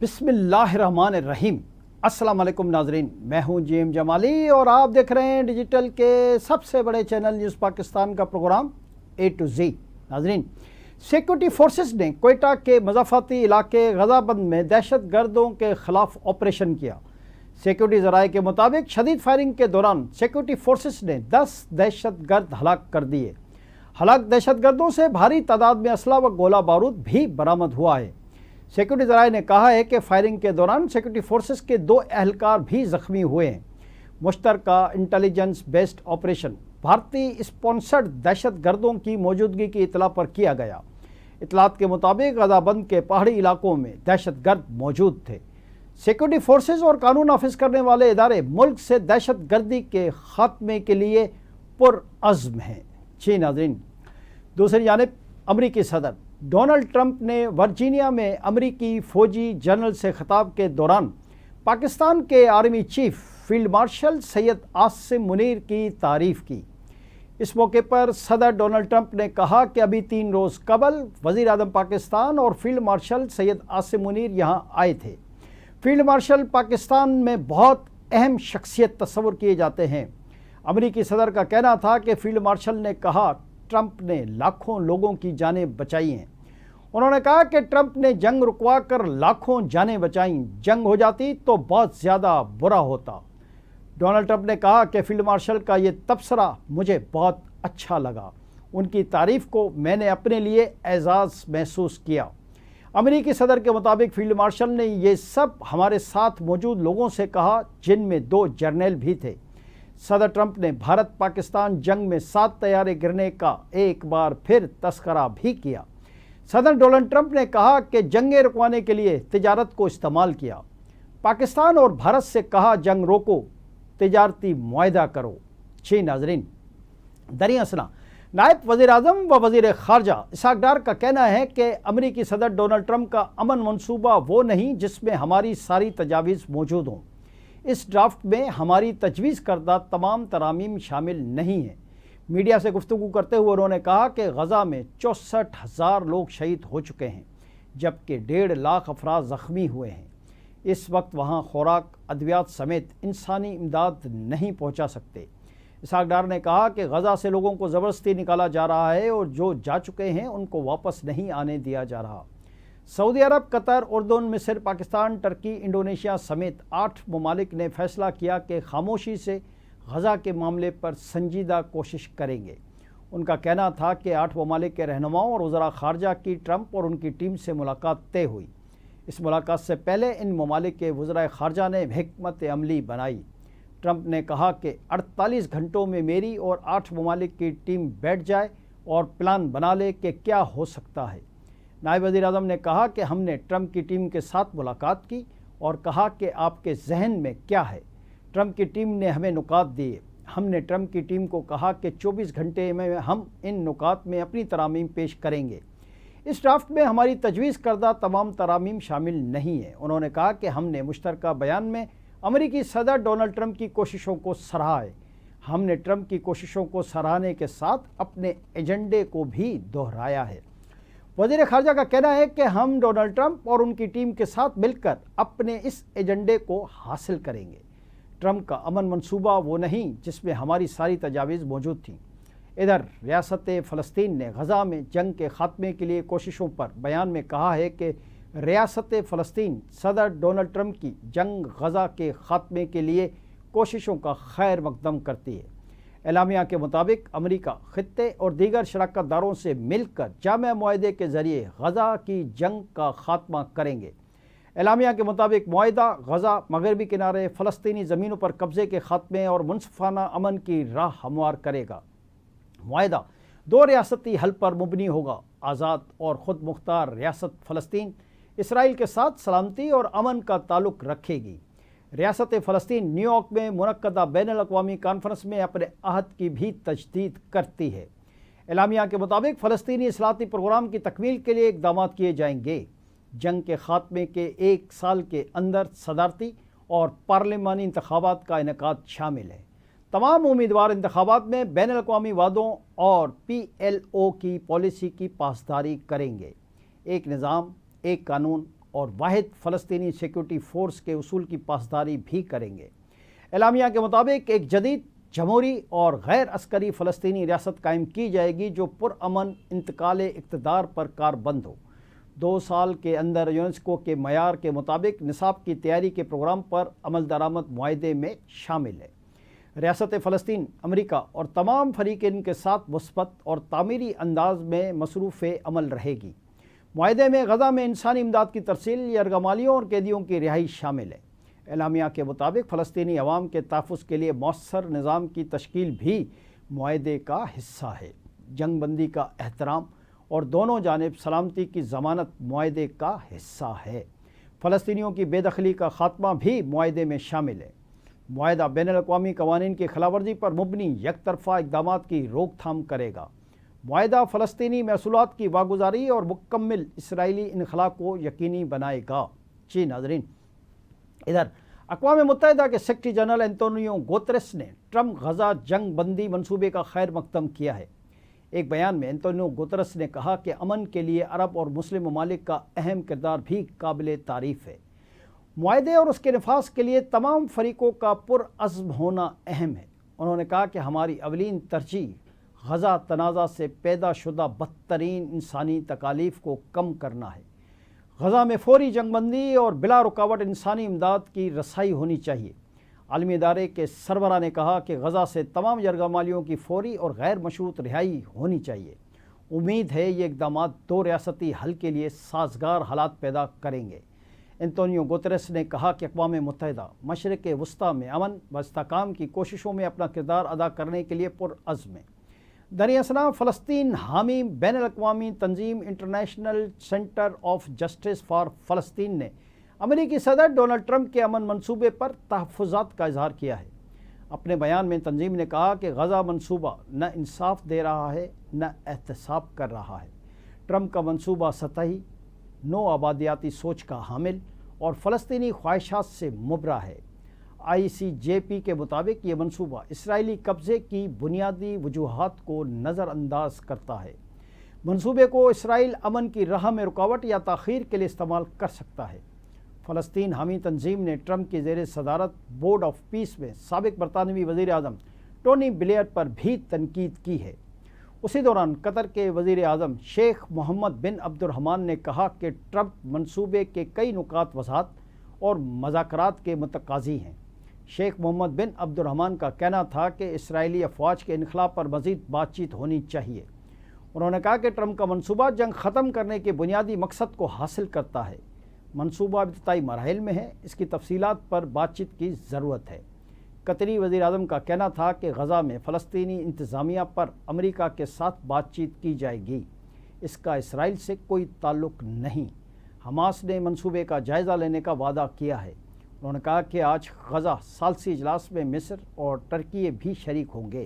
بسم اللہ الرحمن الرحیم۔ السلام علیکم ناظرین، میں ہوں جی ایم جمالی اور آپ دیکھ رہے ہیں ڈیجیٹل کے سب سے بڑے چینل نیوز پاکستان کا پروگرام اے ٹو زی۔ ناظرین، سیکورٹی فورسز نے کوئٹہ کے مضافاتی علاقے غزہ بند میں دہشت گردوں کے خلاف آپریشن کیا۔ سیکورٹی ذرائع کے مطابق شدید فائرنگ کے دوران سیکورٹی فورسز نے 10 دہشت گرد ہلاک کر دیے۔ ہلاک دہشت گردوں سے بھاری تعداد میں اسلحہ و گولہ بارود بھی برآمد ہوا ہے۔ سیکورٹی ذرائع نے کہا ہے کہ فائرنگ کے دوران سیکورٹی فورسز کے 2 اہلکار بھی زخمی ہوئے ہیں۔ مشترکہ انٹیلیجنس بیسڈ آپریشن بھارتی اسپانسرڈ دہشت گردوں کی موجودگی کی اطلاع پر کیا گیا۔ اطلاعات کے مطابق غزہ بند کے پہاڑی علاقوں میں دہشت گرد موجود تھے۔ سیکورٹی فورسز اور قانون نافذ کرنے والے ادارے ملک سے دہشت گردی کے خاتمے کے لیے پرعزم ہیں۔ جی ناظرین، دوسری جانب امریکی صدر ڈونلڈ ٹرمپ نے ورجینیا میں امریکی فوجی جنرل سے خطاب کے دوران پاکستان کے army chief field marshal Syed Asim Munir کی تعریف کی۔ اس موقع پر صدر ڈونلڈ ٹرمپ نے کہا کہ ابھی 3 روز قبل وزیر اعظم پاکستان اور فیلڈ مارشل سید عاصم منیر یہاں آئے تھے۔ فیلڈ مارشل پاکستان میں بہت اہم شخصیت تصور کیے جاتے ہیں۔ امریکی صدر کا کہنا تھا کہ فیلڈ مارشل نے کہا ٹرمپ نے لاکھوں لوگوں کی جانیں بچائی ہیں۔ انہوں نے کہا کہ ٹرمپ نے جنگ رکوا کر لاکھوں جانیں بچائیں، جنگ ہو جاتی تو بہت زیادہ برا ہوتا۔ ڈونلڈ ٹرمپ نے کہا کہ فیلڈ مارشل کا یہ تبصرہ مجھے بہت اچھا لگا، ان کی تعریف کو میں نے اپنے لیے اعزاز محسوس کیا۔ امریکی صدر کے مطابق فیلڈ مارشل نے یہ سب ہمارے ساتھ موجود لوگوں سے کہا جن میں 2 جرنیل بھی تھے۔ صدر ٹرمپ نے بھارت پاکستان جنگ میں 7 طیارے گرنے کا ایک بار پھر تذکرہ بھی کیا۔ صدر ڈونلڈ ٹرمپ نے کہا کہ جنگیں رکوانے کے لیے تجارت کو استعمال کیا۔ پاکستان اور بھارت سے کہا جنگ روکو، تجارتی معاہدہ کرو۔ جی ناظرین، دریں اثنا نائب وزیر اعظم و وزیر خارجہ اسحاق ڈار کا کہنا ہے کہ امریکی صدر ڈونلڈ ٹرمپ کا امن منصوبہ وہ نہیں جس میں ہماری ساری تجاویز موجود ہوں۔ اس ڈرافٹ میں ہماری تجویز کردہ تمام ترامیم شامل نہیں ہیں۔ میڈیا سے گفتگو کرتے ہوئے انہوں نے کہا کہ غزہ میں 64,000 لوگ شہید ہو چکے ہیں جبکہ 1.5 لاکھ افراد زخمی ہوئے ہیں۔ اس وقت وہاں خوراک، ادویات سمیت انسانی امداد نہیں پہنچا سکتے۔ اسحاق ڈار نے کہا کہ غزہ سے لوگوں کو زبردستی نکالا جا رہا ہے اور جو جا چکے ہیں ان کو واپس نہیں آنے دیا جا رہا۔ سعودی عرب، قطر، اردن، مصر، پاکستان، ٹرکی، انڈونیشیا سمیت 8 ممالک نے فیصلہ کیا کہ خاموشی سے غزہ کے معاملے پر سنجیدہ کوشش کریں گے۔ ان کا کہنا تھا کہ 8 ممالک کے رہنماؤں اور وزراء خارجہ کی ٹرمپ اور ان کی ٹیم سے ملاقات طے ہوئی۔ اس ملاقات سے پہلے ان ممالک کے وزراء خارجہ نے حکمت عملی بنائی۔ ٹرمپ نے کہا کہ 48 گھنٹوں میں میری اور 8 ممالک کی ٹیم بیٹھ جائے اور پلان بنا لے کہ کیا ہو سکتا ہے۔ نائب وزیر اعظم نے کہا کہ ہم نے ٹرمپ کی ٹیم کے ساتھ ملاقات کی اور کہا کہ آپ کے ذہن میں کیا ہے۔ ٹرمپ کی ٹیم نے ہمیں نکات دیے۔ ہم نے ٹرمپ کی ٹیم کو کہا کہ 24 گھنٹے میں ہم ان نکات میں اپنی ترامیم پیش کریں گے۔ اس ڈرافٹ میں ہماری تجویز کردہ تمام ترامیم شامل نہیں ہیں۔ انہوں نے کہا کہ ہم نے مشترکہ بیان میں امریکی صدر ڈونلڈ ٹرمپ کی کوششوں کو سراہا ہے۔ ہم نے ٹرمپ کی کوششوں کو سراہنے کے ساتھ اپنے ایجنڈے کو بھی دہرایا ہے۔ وزیر خارجہ کا کہنا ہے کہ ہم ڈونلڈ ٹرمپ اور ان کی ٹیم کے ساتھ مل کر اپنے اس ایجنڈے کو حاصل کریں گے۔ ٹرمپ کا امن منصوبہ وہ نہیں جس میں ہماری ساری تجاویز موجود تھیں۔ ادھر ریاست فلسطین نے غزہ میں جنگ کے خاتمے کے لیے کوششوں پر بیان میں کہا ہے کہ ریاست فلسطین صدر ڈونلڈ ٹرمپ کی جنگ غزہ کے خاتمے کے لیے کوششوں کا خیر مقدم کرتی ہے۔ اعلامیہ کے مطابق امریکہ خطے اور دیگر شراکت داروں سے مل کر جامع معاہدے کے ذریعے غزہ کی جنگ کا خاتمہ کریں گے۔ اعلامیہ کے مطابق معاہدہ غزہ، مغربی کنارے، فلسطینی زمینوں پر قبضے کے خاتمے اور منصفانہ امن کی راہ ہموار کرے گا۔ معاہدہ 2 ریاستی حل پر مبنی ہوگا۔ آزاد اور خود مختار ریاست فلسطین اسرائیل کے ساتھ سلامتی اور امن کا تعلق رکھے گی۔ ریاست فلسطین نیو یارک میں منعقدہ بین الاقوامی کانفرنس میں اپنے عہد کی بھی تجدید کرتی ہے۔ اعلامیہ کے مطابق فلسطینی اصلاحاتی پروگرام کی تکمیل کے لیے اقدامات کیے جائیں گے۔ جنگ کے خاتمے کے 1 سال کے اندر صدارتی اور پارلیمانی انتخابات کا انعقاد شامل ہے۔ تمام امیدوار انتخابات میں بین الاقوامی وعدوں اور PLO کی پالیسی کی پاسداری کریں گے۔ ایک نظام، ایک قانون اور واحد فلسطینی سیکورٹی فورس کے اصول کی پاسداری بھی کریں گے۔ اعلامیہ کے مطابق ایک جدید جمہوری اور غیر عسکری فلسطینی ریاست قائم کی جائے گی جو پرامن انتقال اقتدار پر کاربند ہو۔ 2 سال کے اندر یونیسکو کے معیار کے مطابق نصاب کی تیاری کے پروگرام پر عمل درآمد معاہدے میں شامل ہے۔ ریاست فلسطین امریکہ اور تمام فریقین کے ساتھ مثبت اور تعمیری انداز میں مصروف عمل رہے گی۔ معاہدے میں غزہ میں انسانی امداد کی ترسیل، یرغمالیوں اور قیدیوں کی رہائی شامل ہے۔ اعلامیہ کے مطابق فلسطینی عوام کے تحفظ کے لیے مؤثر نظام کی تشکیل بھی معاہدے کا حصہ ہے۔ جنگ بندی کا احترام اور دونوں جانب سلامتی کی ضمانت معاہدے کا حصہ ہے۔ فلسطینیوں کی بے دخلی کا خاتمہ بھی معاہدے میں شامل ہے۔ معاہدہ بین الاقوامی قوانین کی خلاف ورزی پر مبنی یک طرفہ اقدامات کی روک تھام کرے گا۔ معاہدہ فلسطینی محصولات کی واگزاری اور مکمل اسرائیلی انخلا کو یقینی بنائے گا۔ جی ناظرین، ادھر اقوام متحدہ کے سیکرٹری جنرل انتونیو گوتریس نے ٹرمپ غزہ جنگ بندی منصوبے کا خیر مقدم کیا ہے۔ ایک بیان میں انتونیو گوتریس نے کہا کہ امن کے لیے عرب اور مسلم ممالک کا اہم کردار بھی قابل تعریف ہے۔ معاہدے اور اس کے نفاذ کے لیے تمام فریقوں کا پرعزم ہونا اہم ہے۔ انہوں نے کہا کہ ہماری اولین ترجیح غزہ تنازع سے پیدا شدہ بدترین انسانی تکالیف کو کم کرنا ہے۔ غزہ میں فوری جنگ بندی اور بلا رکاوٹ انسانی امداد کی رسائی ہونی چاہیے۔ عالمی ادارے کے سربراہ نے کہا کہ غزہ سے تمام یرغمالیوں کی فوری اور غیر مشروط رہائی ہونی چاہیے۔ امید ہے یہ اقدامات 2 ریاستی حل کے لیے سازگار حالات پیدا کریں گے۔ انتونیو گوتریس نے کہا کہ اقوام متحدہ مشرق وسطیٰ میں امن و استحکام کی کوششوں میں اپنا کردار ادا کرنے کے لیے پرعزم ہے۔ دریں اثنا فلسطین حامی بین الاقوامی تنظیم international centre of justice for فلسطین نے امریکی صدر ڈونلڈ ٹرمپ کے امن منصوبے پر تحفظات کا اظہار کیا ہے۔ اپنے بیان میں تنظیم نے کہا کہ غزہ منصوبہ نہ انصاف دے رہا ہے نہ احتساب کر رہا ہے۔ ٹرمپ کا منصوبہ سطحی، نو آبادیاتی سوچ کا حامل اور فلسطینی خواہشات سے مبرہ ہے۔ ICJP کے مطابق یہ منصوبہ اسرائیلی قبضے کی بنیادی وجوہات کو نظر انداز کرتا ہے۔ منصوبے کو اسرائیل امن کی راہ میں رکاوٹ یا تاخیر کے لیے استعمال کر سکتا ہے۔ فلسطین حامی تنظیم نے ٹرمپ کی زیر صدارت بورڈ آف پیس میں سابق برطانوی وزیر اعظم ٹونی بلیئر پر بھی تنقید کی ہے۔ اسی دوران قطر کے وزیر اعظم شیخ محمد بن عبد الرحمن نے کہا کہ ٹرمپ منصوبے کے کئی نکات وضاحت اور مذاکرات کے متقاضی ہیں۔ شیخ محمد بن عبد الرحمن کا کہنا تھا کہ اسرائیلی افواج کے انخلا پر مزید بات چیت ہونی چاہیے۔ انہوں نے کہا کہ ٹرمپ کا منصوبہ جنگ ختم کرنے کے بنیادی مقصد کو حاصل کرتا ہے۔ منصوبہ ابتدائی مراحل میں ہے، اس کی تفصیلات پر بات چیت کی ضرورت ہے۔ قطری وزیر اعظم کا کہنا تھا کہ غزہ میں فلسطینی انتظامیہ پر امریکہ کے ساتھ بات چیت کی جائے گی، اس کا اسرائیل سے کوئی تعلق نہیں۔ حماس نے منصوبے کا جائزہ لینے کا وعدہ کیا ہے۔ انہوں نے کہا کہ آج غزہ ثالثی اجلاس میں مصر اور ترکی بھی شریک ہوں گے۔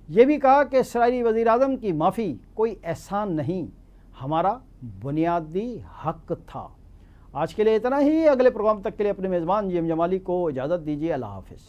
یہ بھی کہا کہ اسرائیلی وزیر اعظم کی معافی کوئی احسان نہیں، ہمارا بنیادی حق تھا۔ آج کے لیے اتنا ہی، اگلے پروگرام تک کے لیے اپنے میزبان جیم جمالی کو اجازت دیجیے۔ اللہ حافظ۔